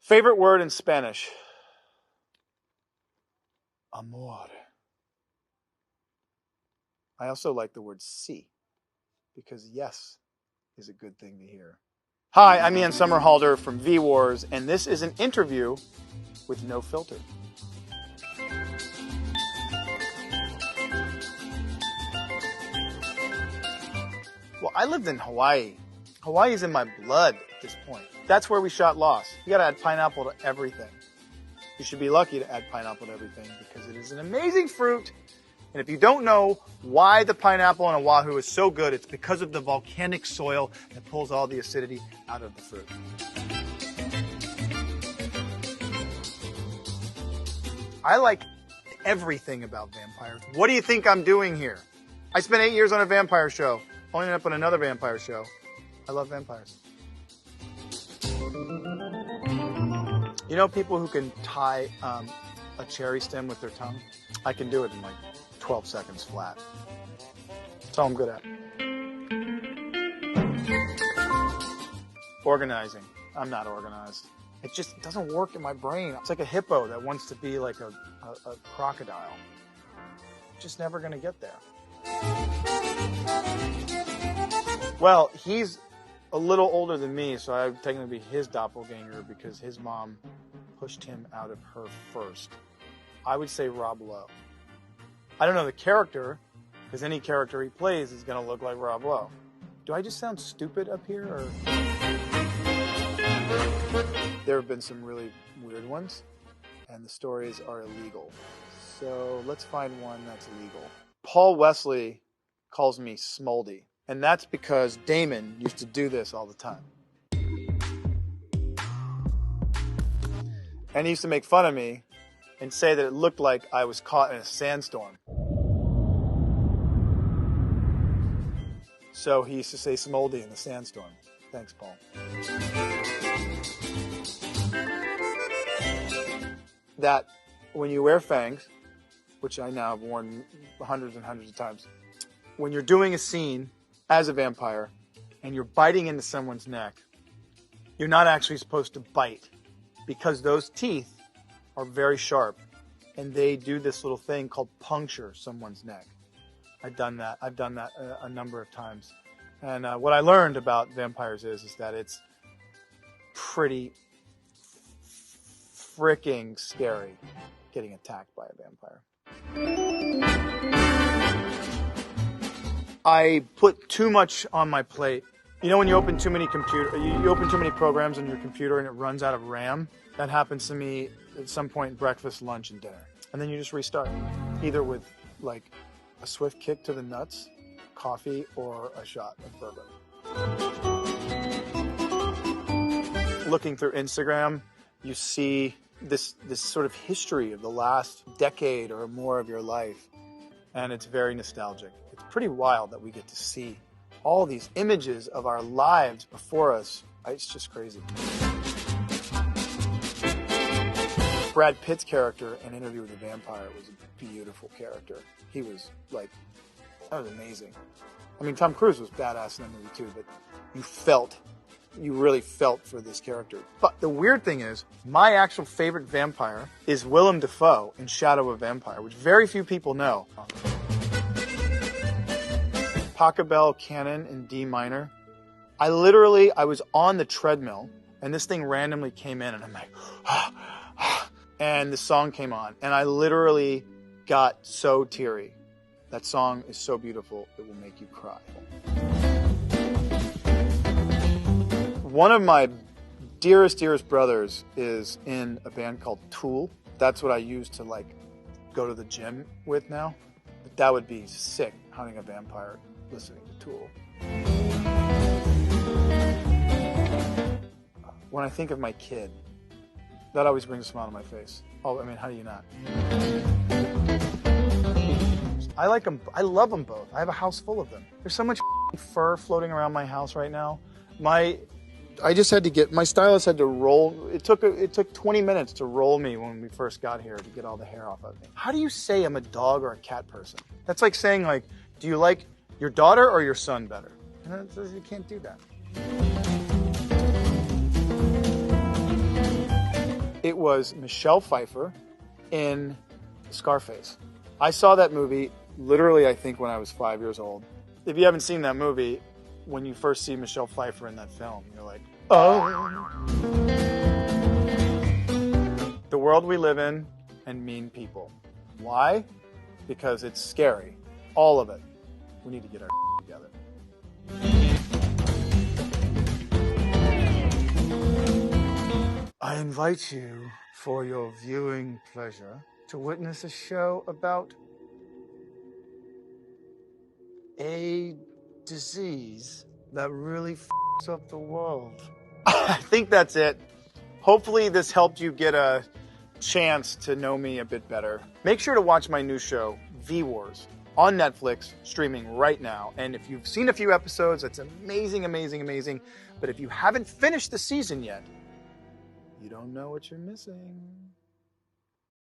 Favorite word in Spanish? Amor. I also like the word sí, because yes is a good thing to hear. Hi, I'm Ian Somerhalder from V-Wars, and this is an interview with no filter. Well, I lived in Hawaii. Hawaii's in my blood at this point. That's where we shot Lost. You gotta add pineapple to everything. You should be lucky to add pineapple to everything because it is an amazing fruit. And if you don't know why the pineapple on Oahu is so good, it's because of the volcanic soil that pulls all the acidity out of the fruit. I like everything about vampires. What do you think I'm doing here? I spent 8 years on a vampire show. Only ended up on another vampire show. I love vampires. You know people who can tie a cherry stem with their tongue? I can do it in like 12 seconds flat. That's all I'm good at. Organizing. I'm not organized. It just doesn't work in my brain. It's like a hippo that wants to be like a crocodile. Just never gonna get there. Well, he's a little older than me, so I would technically be his doppelganger because his mom pushed him out of her first. I would say Rob Lowe. I don't know the character, because any character he plays is going to look like Rob Lowe. Do I just sound stupid up here? Or? There have been some really weird ones, and the stories are illegal. So let's find one that's legal. Paul Wesley calls me Smoldy, and that's because Damon used to do this all the time. And he used to make fun of me and say that it looked like I was caught in a sandstorm. So he used to say Smoldy in the sandstorm. Thanks, Paul. That when you wear fangs, which I now have worn hundreds and hundreds of times, when you're doing a scene as a vampire and you're biting into someone's neck, you're not actually supposed to bite because those teeth are very sharp and they do this little thing called puncture someone's neck. I've done that a number of times. And what I learned about vampires is that it's pretty freaking scary getting attacked by a vampire. I put too much on my plate. You know when you open too many you open too many programs on your computer and it runs out of RAM? That happens to me at some point, breakfast, lunch, and dinner. And then you just restart, either with like a swift kick to the nuts, coffee, or a shot of bourbon. Looking through Instagram, you see this sort of history of the last decade or more of your life, and it's very nostalgic. It's pretty wild that we get to see all these images of our lives before us. It's just crazy. Brad Pitt's character in Interview with a Vampire was a beautiful character. He was like, that was amazing. I mean, Tom Cruise was badass in that movie too, but you really felt for this character. But the weird thing is, my actual favorite vampire is Willem Dafoe in Shadow of a Vampire, which very few people know. Pachelbel Canon in D minor. I was on the treadmill, and this thing randomly came in, and I'm like, and the song came on, and I literally got so teary. That song is so beautiful, it will make you cry. One of my dearest brothers is in a band called Tool. That's what I use to like go to the gym with now. But that would be sick, hunting a vampire, listening to Tool. When I think of my kid, that always brings a smile to my face. Oh, I mean, how do you not? I like them. I love them both. I have a house full of them. There's so much fur floating around my house right now. I just had to get, my stylist had to roll. It took 20 minutes to roll me when we first got here to get all the hair off of me. How do you say I'm a dog or a cat person? That's like saying like, do you like your daughter or your son better? And you can't do that. It was Michelle Pfeiffer in Scarface. I saw that movie literally, I think, when I was 5 years old. If you haven't seen that movie, when you first see Michelle Pfeiffer in that film, you're like, oh. The world we live in and mean people. Why? Because it's scary. All of it. We need to get our together. I invite you, for your viewing pleasure, to witness a show about a disease that really f***s up the world. I think that's it. Hopefully this helped you get a chance to know me a bit better. Make sure to watch my new show, V-Wars, on Netflix, streaming right now. And if you've seen a few episodes, it's amazing, amazing, amazing. But if you haven't finished the season yet, you don't know what you're missing.